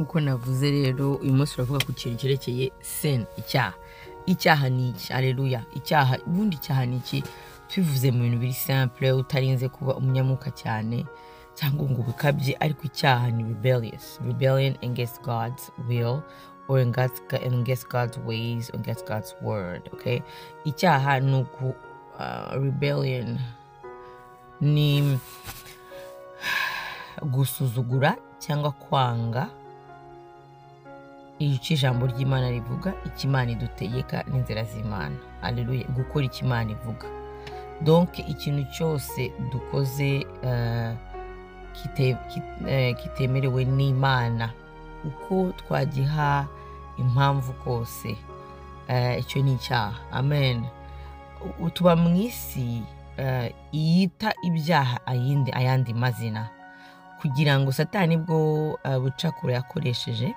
Uko navuze rero uyu munsi uravuga ku kintu cyerekeye sin, icyaha ni iki? Haleluya. Ubundi icyaha ni iki? Tubivuze mu bintu biri simple, utarinze kuba umunyamwuka cyane cyangwa ngo bikabye, ariko icyaha ni rebellion against God's will or against God's ways or against God's word. Okay, icyaha ni rebellion ni gusuzugura cyangwa kwanga icyo ijambo ry'Imana rivuga, ikimana idutegeka n'inzira z'Imana. Haleluya. Gukora ikimana ivuga. Donc ikintu cyose dukoze kitemerewe n'Imana, uko twagiha impamvu kose, icyo ni icyaha. Amen. Tuba mu isi yita ibyaha ayandi mazina, kugira ngo Satani bwo bucakura yakoresheje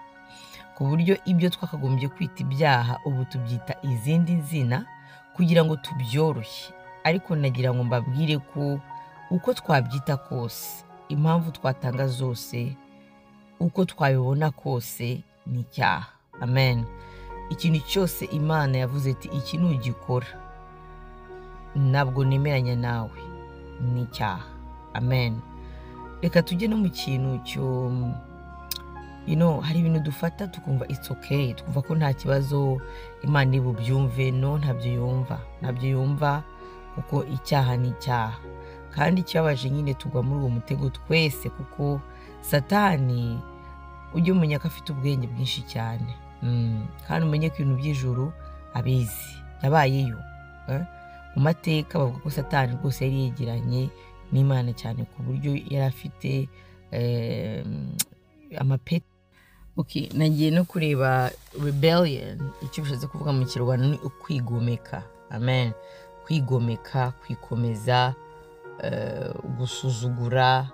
ku buryo ibyo twakagombye kwita ibyaha ubu tubyita izindi nzina kugira ngo tubyoroshye. Ariko nagira ngo mbabwire ko uko twabyita kose, impamvu twatanga zose, uko twabibona kose ni icyaha. Amen. Ikintu cyose Imana yavuze ati iki nugikora ntabwo nemeranya nawe, ni icyaha. Amen. Reka tujye no mu kintu cyo hari ibintu dufata tukumva it's okay, tukumva ko nta kibazo Imana ibubyumve. No, ntabyo yumva kuko icyaha ni icyaha. Kandi ikibabaje nyine tugwa muri uwo mutego twese, kuko Satani ujye umenya ko afite ubwenge bwinshi cyane, kandi umenye ko ibintu by'ijuru abizi, yabayeyo. Mu mateka bavuga ko Satani rwose yari yegeranye n'Imana cyane ku buryo yari afite amapeti. Okay, nagiye no kureba rebellion, icyo bishatse kuvuga mu Kinyarwanda ni ukwigomeka. Amen. Kwigomeka, kwikomeza, gusuzugura,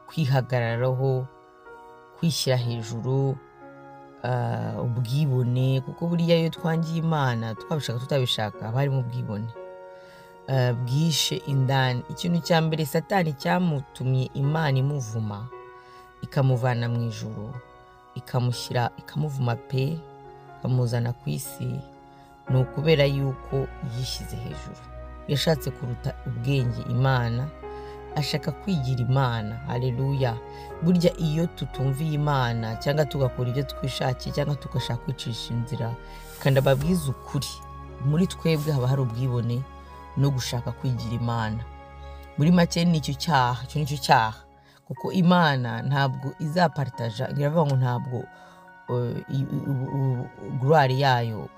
kwihagararaho, kwishyira hejuru, ubwibone, kuko buriya iyo twangiye Imana twabishaka tutabishaka haba harimo ubwibone bwishe indani. Ikintu cya mbere Satani cyamutumye Imana imuvuma, ikamuvana mu ijuru, ikamuvuma pe, ikamuzana ku isi, ni ukubera yuko yishyize hejuru. Yashatse kuruta ubwenge Imana, ashaka kwigira Imana. Haleluya. Burya iyo tutumviye Imana cyangwa tugakora ibyo twishakiye cyangwa tugashaka kwicisha inzira, kandi ababwiza ukuri, muri twebwe haba hari ubwibone no gushaka kwigira Imana. Muri make ni icyo cyaha, kuko Imana ntabwo izapartaja, iravuga ngo ntabwo glory yayo,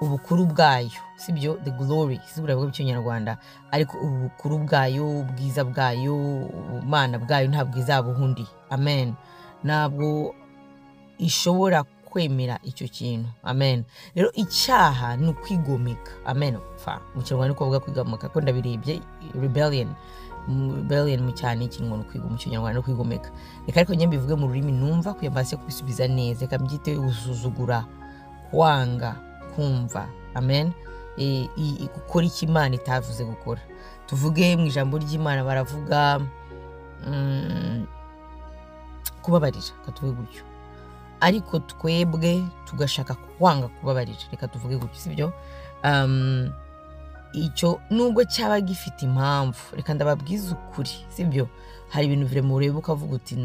ubukuru bwayo, sibyo, the glory, sibura bwo cy'Inyarwanda, ariko ubukuru bwayo, ubwiza bwayo, ubumana bwayo ntabwo izabuhundi. Amen. Ntabwo ishobora kwemera icyo kintu. Amen. Rero icyaha ni ukwigomeka. Amen. Mu Kinyarwanda ni kuvuga kwigomeka, ko ndabirebye rebellion mu cyane ikintu ngo kwigomeka, mu Kinyarwanda no kwigomeka. Reka ariko njye mbivuge mu rurimi numva kuyambase kubisubiza neza. Reka mbyite usuzugura, kwanga, kumva. Amen. Gukora icyo Imana itavuze gukora. Tuvuge mu ijambo ry'Imana baravuga kubabarira, katuvuge gutyo, ariko twebwe tugashaka kwanga kubabarira. Reka tuvuge gutyo, sibyo? Icyo nubwo cyaba gifite impamvu, reka ndababwiza ukuri, sibyo? Hari ibintu vire mureba ukavuga uti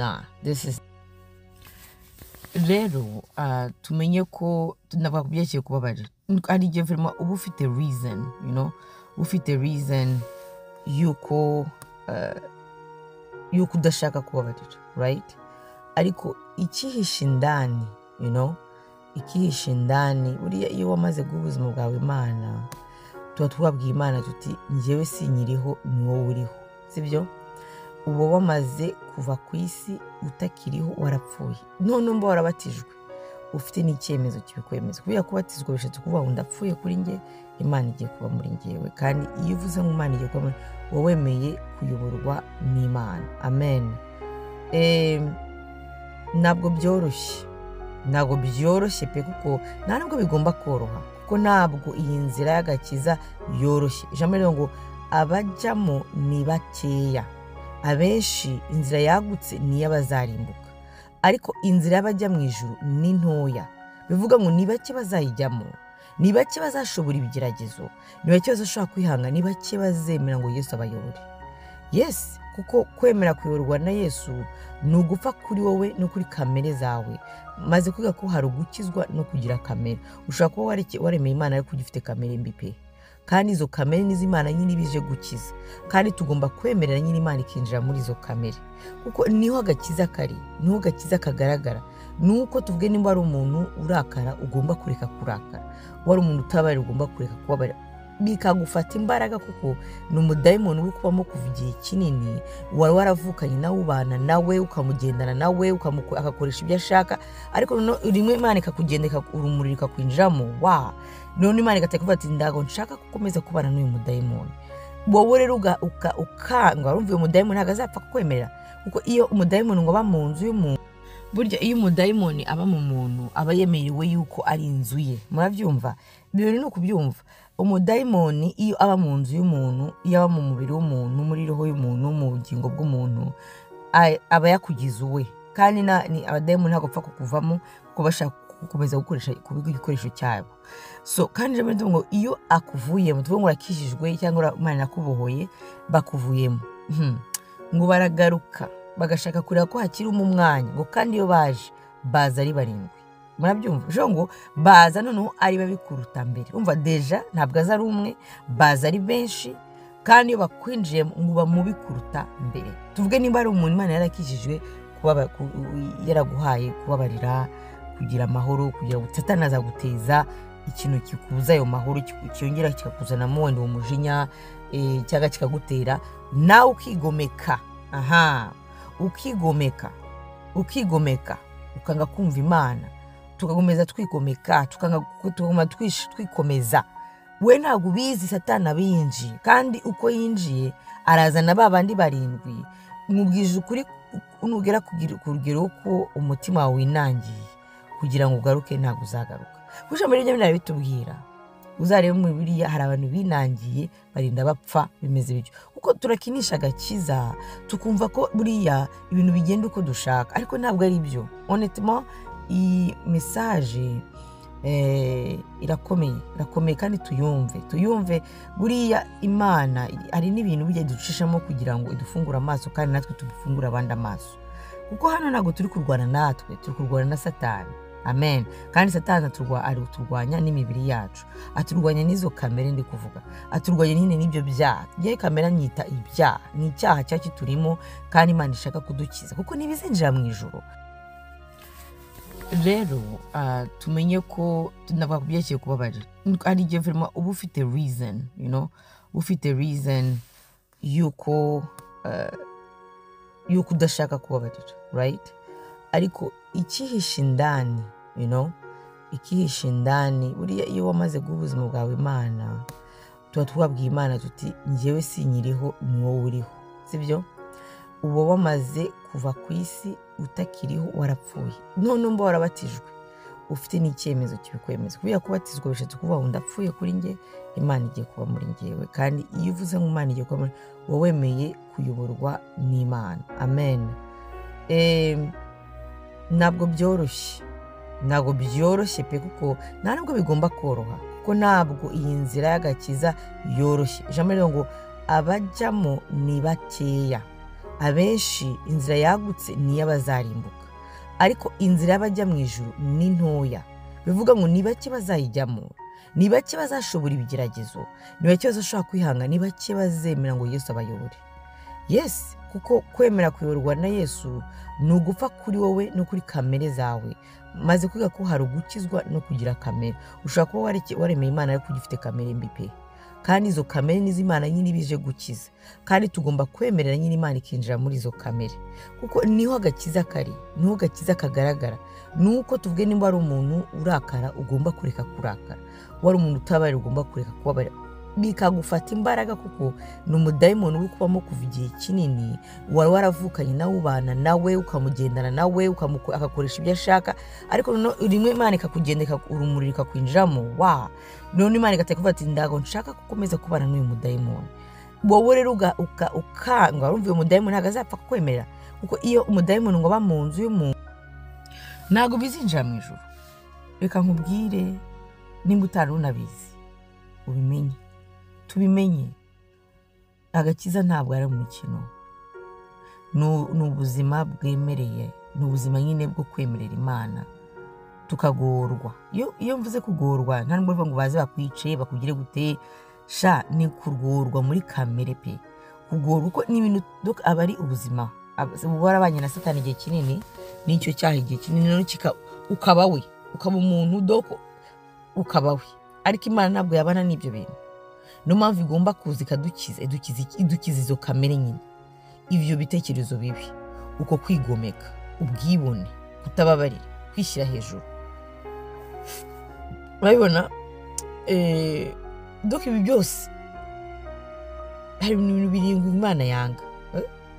this is. Rero tumenye ko tunavuga ku byerekeye kubabarira, ari igihe vrema uba ufite reason, ufite reason yuko udashaka kubabarira, right? Ariko ikihishe indani, ikihishe indani, buriya iyo wamaze guha ubuzima bwawe Imana, tuba twabwiye Imana tuti njyewe sinyiriho, ni wowe uriho, sibyo? Uba wamaze kuva ku isi, utakiriho, warapfuye. None mba warabatijwe, ufite n'icyemezo kibikwemeza. Kubera kubatizwa bishatse kuvuga ngo ndapfuye kuri njye, Imana igiye kuba muri njyewe. Kandi iyo uvuze ngo Imana igiye kuba muri wowe, wemeye kuyoborwa n'Imana. Amen. Ntabwo byoroshye pe, kuko ntabwo bigomba koroha, kuko ntabwo iyi nzira y'agakiza yoroshye. Ijambo rero ngo abajyamo ni bakeya, abenshi inzira yagutse ni y'abazarimbuka, ariko inzira y'abajya mu ijuru ni ntoya. Bivuga ngo ni bake bazayijyamo, ni bake bazashobora ibigeragezo, ni bake bazashobora kwihanga, ni bake bazemera ngo Yesu abayobore. Yes, kuko kwemera kuyoborwa na Yesu ni ugupfa kuri wowe no kuri kamere zawe. Maze kwiga ko hari ugukizwa no kugira kamere. Ushobora kuba waremeye Imana ariko ugifite kamere mbi pe. Kandi izo kamere n'iz'Imana nyine bije gukiza. Kandi tugomba kwemerera nyine Imana ikinjira muri izo kamere. Kuko niho agakiza kari, niho agakiza kagaragara. Nuko tuvuge nimba ari umuntu urakara ugomba kureka kurakara. Wari umuntu utabarira ugomba kureka kubabarira. Bikagufata imbaraga kuko ni umudayimoni uri kubamo kuva igihe kinini. Wari waravukanye nawe, ubana nawe, ukamugendana nawe, akakoresha ibyo ashaka, ariko rimwe Imana ikakugenda urumuri rikakwinjiramo. None Imana ikavuga ati ndago nshaka gukomeza kubana n'uyu mudayimoni. Wowe rero ukanga, urumva uyu mudayimoni ntabwo azapfa kukwemerera. Kuko iyo umudayimoni ngo aba mu nzu y'umuntu, burya iyo umudayimoni aba mu muntu aba yemerewe yuko ari inzu ye. Murabyumva? Ibyo ni ukubyumva. Umudayimoni iyo aba mu nzu y'umuntu, iyo aba mu mubiri w'umuntu, muri roho y'umuntu, mu bugingo bw'umuntu, aba yakugize uwe. Kandi abadayimoni ntabwo bapfa kukuvamo kuko bashaka gukomeza gukoresha igikoresho cyabo. Kandi rero ngo iyo akuvuyemo, tuvuge ngo urakijijwe cyangwa Imana yakubohoye, bakuvuyemo, ngo baragaruka bagashaka kureba ko hakirimo umwanya. Ngo kandi iyo baje baza ari barindwi. Murabyumva? Ushobora ngo baza noneho ari babi kuruta mbere. Umva deja ntabwo aza ari umwe, baza ari benshi. Kandi iyo bakwinjiye ngo uba mubi kuruta mbere. Tuvuge nimba ari umuntu Imana yarakijijwe, yaraguhaye kubabarira, kugira amahoro, kugira ngo Satani azaguteza ikintu kikubuza ayo mahoro, cyongera kikakuzanamo wenda uwo mujinya, cyangwa kikagutera nawe ukigomeka. Ukigomeka ukanga kumva Imana, tukagomeza twigomeka, tukagoma twikomeza. We ntabwo ubizi Satani abinjiye, kandi uko yinjiye arazana babandi barindwi. Nkubwije ukuri, nugera ku rugero ko umutima wawe winangiye kugira ngo ugaruke, ntabwo uzagaruka. Kusha muri byo bitubwira, uzarebe mu Bibiliya hari abantu binangiye barinda bapfa bimeze bityo. Kuko turakinisha agakiza tukumva ko buriya ibintu bigenda uko dushaka, ariko ntabwo ari byo. Honnêtement, iyi message irakomeye kandi tuyumve. Buriya Imana hari n'ibintu bijya ducishamo kugira ngo idufungure amaso, kandi natwe tubifungure abandi amaso. Kuko hano ntabwo turi kurwana natwe, turi kurwana na Satani. Amen. Kandi Satani aturwanya n'imibiri yacu, aturwanya n'izo kamere ndi kuvuga, aturwanya nyine n'ibyo byaha. Ye kamera nyita ibyaha, ni icyaha cyacu turimo, kandi Imana ishaka kudukiza kuko nibizinjira mu ijuru. Rero tumenye ko tunavuga kubyekeye kubabarira. Ari igihe vraiment uba ufite reason, ufite reason yuko udashaka kubabarira, right? Ariko ikihishe indani, ikihishe indani, buriya iyo wamaze guha ubuzima bwawe Imana, tuba twabwiye Imana tuti njyewe sinyiriho, ni wowe uriho, sibyo? Uba wamaze kuva ku isi, utakiriho, warapfuye. None mba warabatijwe, ufite n'icyemezo kibikwemeza. Kubiya kubatizwa bishatse kuvuga ngo ndapfuye kuri njye, Imana igiye kuba muri njyewe. Kandi iyo uvuze ngo Imana igiye kuba muri wowe, wemeye kuyoborwa n'Imana. Amen. Ntabwo byoroshye pe, kuko nta nubwo bigomba koroha, kuko ntabwo iyi nzira y'agakiza yoroshye. Ijambo rero ngo abajyamo ni bakeya, abenshi inzira yagutse ni iy'abazarimbuka, ariko inzira y'abajya mu ijuru ni ntoya. Bivuga ngo ni bake bazayijyamo, ni bake bazashobora ibigeragezo, ni bake bazashobora kwihanga, ni bake bazemera ngo Yesu abayobore. Yes, kuko kwemera kuyoborwa na Yesu ni ugupfa kuri wowe no kuri kamere zawe. Maze kwiga ko hari ugukizwa no kugira kamere. Ushobora kuba waremeye Imana ariko ugifite kamere mbi pe. Kandi izo kamere n'iz'Imana nyine bije gukiza. Kandi tugomba kwemerera nyine Imana ikinjira muri izo kamere. Kuko niho agakiza kari, niho agakiza kagaragara. Nuko tuvuge nimba ari umuntu urakara ugomba kureka kurakara. Wari umuntu utabarira ugomba kureka kubabarira. Bikagufata imbaraga kuko ni umudayimoni uri kubamo kuva igihe kinini. Wari waravukanye nawe, ubana nawe, ukamugendana nawe, akakoresha ibyo ashaka, ariko rimwe Imana ikakugenda urumuri rikakwinjiramo. None Imana ikavuga ati ndago nshaka gukomeza kubana n'uyu mudayimoni. Wowe rero ukanga, urumva uyu mudayimoni ntabwo azapfa kukwemerera. Kuko iyo umudayimoni ngo aba mu nzu y'umuntu, ntabwo bizinjira mu ijuru. Reka nkubwire, nimba utari unabizi ubimenye, tubimenye. Agakiza ntabwo ari umukino, ni ubuzima bwemereye, ni ubuzima nyine bwo kwemerera Imana tukagorwa. Iyo mvuze kugorwa nta nubwo ngo baze bakwice bakugire gute, sha ni kurgorwa muri kamere pe. Kugorwa uko ni ibintu aba ari ubuzima. Warabanye na Satani igihe kinini, nicyo cyaha igihe kinini, no ukaba we, ukaba umuntu doko ukaba we. Ariko Imana ntabwo yabana n'ibyo bintu. No mpamvu igomba kuza idukiza izo kamere nyine, ivyo bitekerezo bibi, uko kwigomeka, ubwibone, kutababarira, kwishyira hejuru. Urabibona, doka ibi byose hari ibintu birindwi Imana yanga.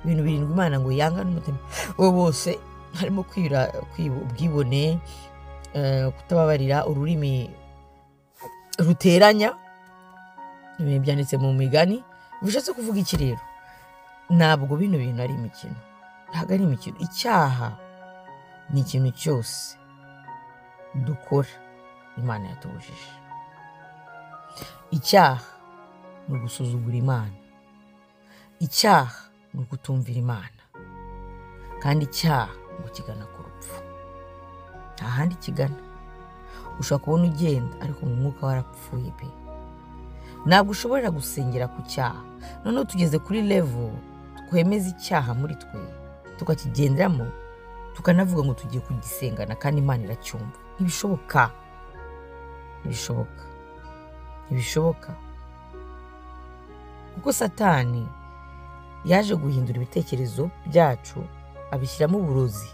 Ibintu birindwi Imana ngo yanga n'umutima we bose, harimo ubwibone, kutababarira, ururimi ruteranya. Ibintu byanditse mu migani bishatse kuvuga iki rero? Ntabwo bino bintu ari imikino, ntabwo ari imikino. Icyaha ni ikintu cyose dukora Imana yatubujije. Icyaha ni ugusuzugura Imana, icyaha ni ukutumvira Imana, kandi icyaha ngo kigana ku rupfu. Nta handi kigana. Ushobora kubona ugenda ariko mu mwuka warapfuye pe. Ntabwo ushobora gusengera ku cyaha noneho tugeze kuri level twemeza icyaha muri twe tukakigenderamo, tukanavuga ngo tugiye kugisengana kandi Imana iracyumva. Ntibishoboka, ntibishoboka, ntibishoboka. Kuko Satani yaje guhindura ibitekerezo byacu, abishyiramo uburozi.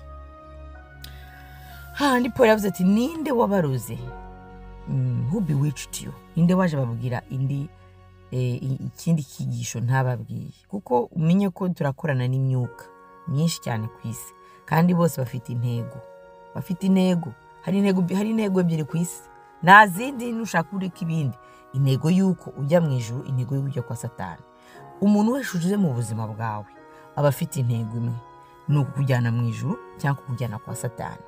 Handi Paul yavuze ati, ninde wabaroze? Who bewitched you? Ninde waje babwira ikindi kigisho ntababwiye? Kuko umenye ko turakorana n'imyuka myinshi cyane ku isi, kandi bose bafite intego, bafite intego. Hari intego ebyiri ku isi, nta zindi. Nushaka ureka ibindi, intego y'uko ujya mu ijuru, intego y'uko ujya kwa Satani. Umuntu wese uje mu buzima bwawe aba afite intego imwe, ni ukujyana mu ijuru cyangwa kujyana kwa Satani.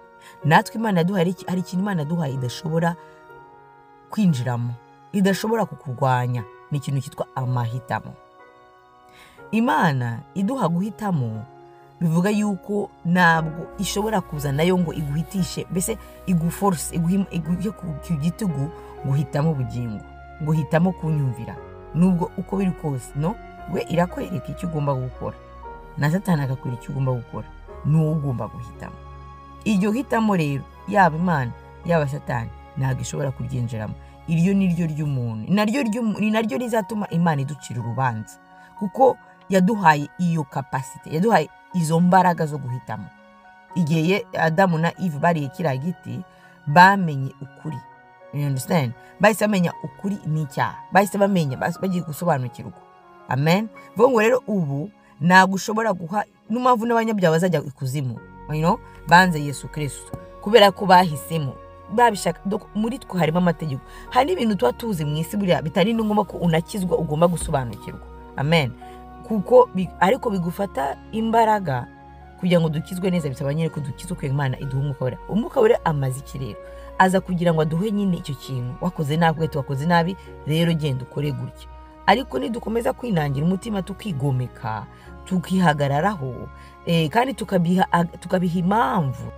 Natwe Imana yaduhaye, hari ikintu Imana yaduhaye idashobora kwinjiramo, idashobora kukurwanya. Ni ikintu cyitwa amahitamo. Imana iduha guhitamo, bivuga yuko ntabwo ishobora kuza nayo ngo iguhitishe, mbese iguforce, iguhe ku gitugu guhitamo ubugingo, ngo hitamo kunyumvira. Nubwo uko biri kose, no, we irakwereka icyo ugomba gukora, na Satani akakwereka icyo ugomba gukora, n'uwo ugomba guhitamo. Iryo hitamo rero, yaba Imana yaba Satani, ntabwo ishobora kuryinjiramo. Iryo ni ryo ry'umuntu, ni naryo rizatuma Imana iducira urubanza, kuko yaduhaye iyo capacity, yaduhaye izo mbaraga zo guhitamo. Igihe Adamu na Eve bariye kiriya giti, bamenye ukuri. You understand? Bahise bamenya ukuri n'icyaha, bahise bamenya, bagiye gusobanukirwa. Amen. Vuga ngo rero ubu ntabwo ushobora guha, n'impamvu n'abanyabyaha bazajya ikuzimu, banze Yesu Kristo, kubera ko bahisemo, babishaka. Muri twe harimo amategeko, hari ibintu tuba tuzi mu isi buriya bitari ngombwa ko unakizwa, ugomba gusobanukirwa. Amen. Kuko ariko bigufata imbaraga kugira ngo dukizwe neza, bisaba nyine ko dukizwe ku Imana iduha umwuka wera. Umwuka wera amaze iki rero? Aza kugira ngo aduhe nyine icyo kintu, wakoze nabi, wakoze nabi, rero genda ukore gutya. Ariko nidukomeza kwinangira umutima, tukigomeka, tukihagararaho, kandi tukabiha impamvu,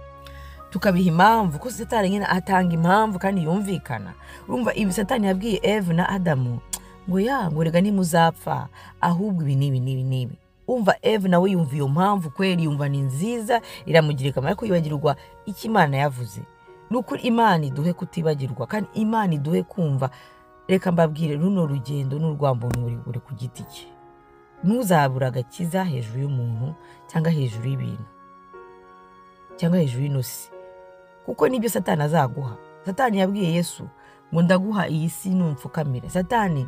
ko Satani nyine atanga impamvu kandi yumvikana. Urumva ibi Satani yabwiye Eve na Adamu ngo rega nimuzapfa, ahubwo ibi nibi. Umva Eve nawe yumva iyo mpamvu kweli, yumva ni nziza, iramugirira akamaro, ariko yibagirwa icyo Imana yavuze. Nukuri Imana iduhe kutibagirwa, kandi Imana iduhe kumva. Reka mbabwire, runo rugendo n'urwambo buri ku giti cye. Ntuzabura agakiza hejuru y'umuntu cyangwa hejuru y'ibintu cyangwa hejuru y'inosi, kuko nibyo Satani azaguha. Satani yabwiye Yesu ngo ndaguha iyi si numfukamire. Satani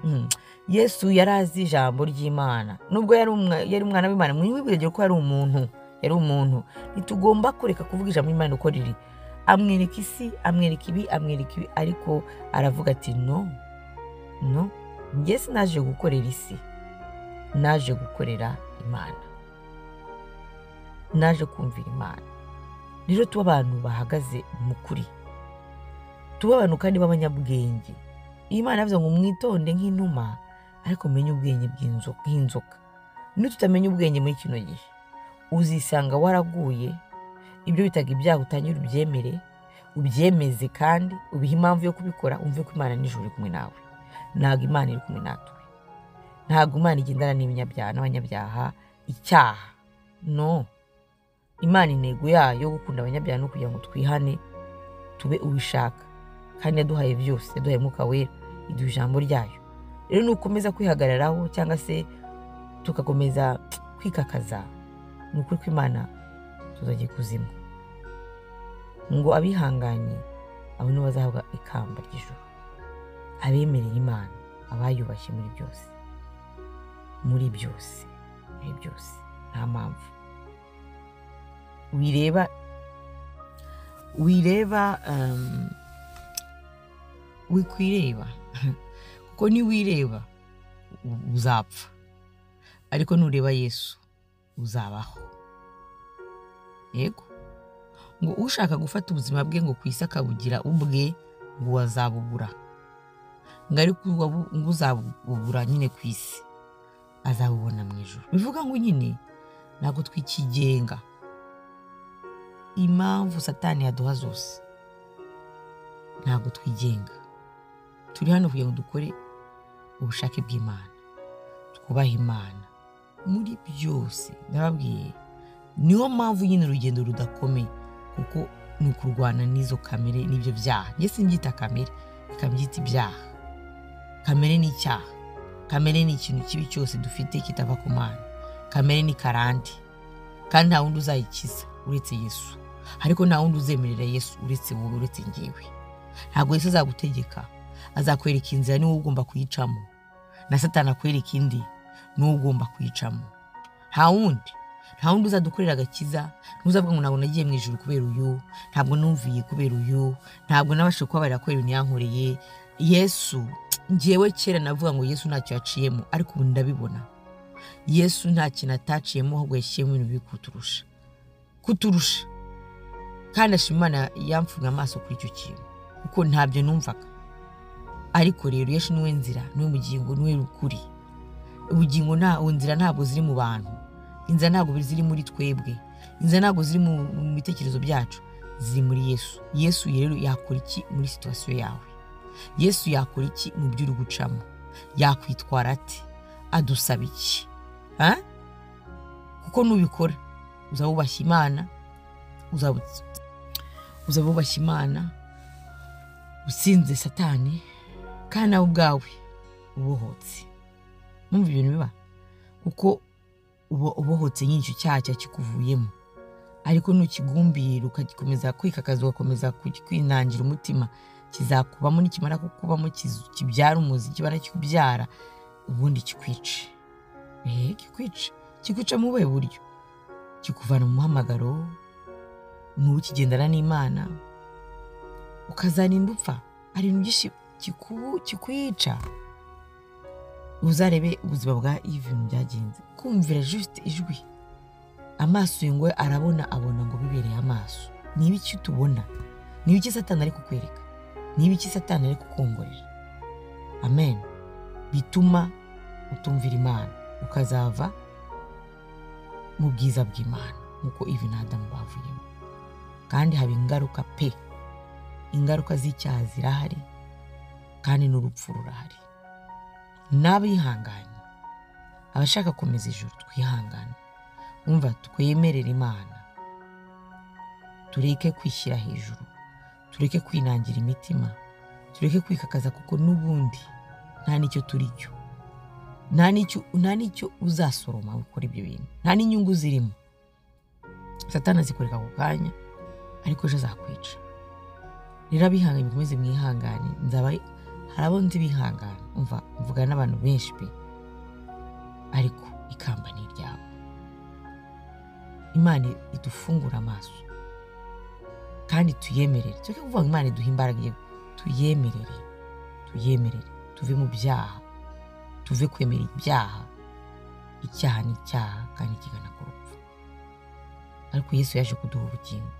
Yesu yarazi ijambo ry'Imana, nubwo yari umwana w'Imana, mwibwire ko yari umuntu. Nitugomba kureka kuvuga ijambo ry'Imana uko riri. Amwereka isi, amwereka ibi, ariko aravuga ati no, njye sinaje gukorera isi, naje gukorera Imana, naje kumvira Imana. rero tuba abantu bahagaze mu kuri, tuba abantu kandi b'abanyabwenge. Imana yavuze ngo mwitonde nk'inuma ariko menye ubwenge nk'inzoka. Nitutamenya ubwenge muri kino gihe uzisanga waraguye, ibyo bitaga ibyaha utangire ubyemere, ubyemeze kandi ubihe impamvu yo kubikora, umve ko Imana nijoro iri kumwe nawe. Ntabwo Imana iri kumwe natwe, ntabwo Imana igendana n'abanyabyaha icyaha, no. Imana intego yayo gukunda abanyabyaha no kugira ngo twihane tube ubishaka, kandi yaduhaye byose, yaduhaye Mwuka Wera, iduha ijambo ryayo. Rero nukomeza kwihagararaho cyangwa se tugakomeza kwikakaza, ni ukuri ko Imana tuzajya kuzimu. Ngo abihanganye abo nibo bazahabwa ikamba ry'ijuru, abemerera Imana, abayubashye muri byose, muri byose nta mpamvu wikwireba kuko niwireba uzapfa, ariko nureba Yesu uzabaho. Yego, ngo ushaka gufata ubuzima bwe ngo ku isi akabugira ubwe ngo azabubura, ngo ariko ngo uzabubura nyine ku isi azabubona mu ijuru. Bivuga ngo nyine ntabwo twikigenga impamvu Satani yaduha zose, ntabwo twigenga. Turi hano kugira ngo dukore ubushake bw'Imana, twubahe Imana muri byose. Ndababwiye niyo mpamvu nyine urugendo rudakomeye, kuko ni ukurwana n'izo kamere n'ibyo byaha. Njye simbyita kamere, ikabyita ibyaha. Kamere ni icyaha, kamere ni ikintu kibi cyose dufite kitava ku Mana. Kamere ni karande, kandi nta wundi uzayikiza uretse Yesu, ariko nta wundi uzemerera Yesu uretse wowe, uretse njyewe. Ntabwo Yesu azagutegeka, azakwereka inzira, niwe ugomba kuyicamo, na Satani akwereka indi, niwe ugomba kuyicamo. Nta wundi uzadukorera agakiza. Ntuzavuga ngo ntabwo nagiye mu ijuru kubera uyu, ntabwo numviye kubera uyu, ntabwo nabashije kubabarira kubera ibintu yankoreye. Yesu, njyewe kera navuga ngo Yesu ntacyo yaciyemo, ariko ubu ndabibona Yesu nta kintu ataciyemo, ahubwo yashyiyemo ibintu biri kuturusha. Kandi ashima Imana yamfunga amaso kuri icyo kintu, kuko ntabyo numvaga. Ariko rero Yesu niwe nzira, niwe bugingo, niwe ukuri. Ubugingo inzira ntabwo ziri mu bantu, inzira ntabwo ziri muri twebwe, inzira ntabwo ziri mu bitekerezo byacu, ziri muri Yesu. Yesu rero yakora iki muri situasiyo yawe? Yesu yakora iki mu byo uri gucamo? Yakwitwara ate? Adusaba iki? Kuko nubikora uzabubashya Imana, uzabubashya Imana, usinze Satani, kandi nawe ubwawe ubohotse. Mwumva ibintu biba, kuko ubohotse nyine icyo cyaha kikuvuyemo. Ariko nukigumbira ukagikomeza kwikakaza, ugakomeza kwinangira umutima, kizakubamo, nikimara kukubamo kibyara umuzi, kibara kikubyara, ubundi kikwica. Kikwica mu buhe buryo? Kikuvana mu muhamagaro, n'ubu kigendana n'Imana, ukazarinda upfa. Hari ibintu byinshi kikwica. Uzarebe ubuzima bwa ibintu byagenze, kumvira juste ijwi, amaso ngo arabona, abona ngo bibereye amaso. Ni ibiki tubona? Ni ibiki Satani ari kukwereka? Ni ibiki Satani ari kukongorera? Amen. Bituma utumvira Imana, ukazava mu bwiza bw'Imana, nkuko Ivi na Adamu bavuyemo. Kandi haba ingaruka pe, ingaruka z'icyaha zirahari, kandi n'urupfu rurahari. N'abihanganye, abashaka gukomeza ijuru, twihangane. Umva, twemerera Imana, tureke kwishyira hejuru, tureke kwinangira imitima, tureke kwikakaza, kuko n'ubundi nta nicyo turi cyo, nta nicyo uzasoroma gukora ibyo bintu, nta n'inyungu zirimo. Satani azikoreka ako kanya, ariko ejo azakwica. Rero abihanganye mukomeze mwihangane. Hari abo nzi bihangana, umva, mvugana n'abantu benshi pe, ariko ikamba ni iryabo. Imana idufungura amaso, kandi tuyemerere. Tureke kuvuga ngo Imana iduha imbaraga, tuyemerere, tuve mu byaha, tuve kwemera ibyaha. Icyaha ni icyaha, kandi kigana ku rupfu. Ariko Yesu yaje kuduha ubugingo.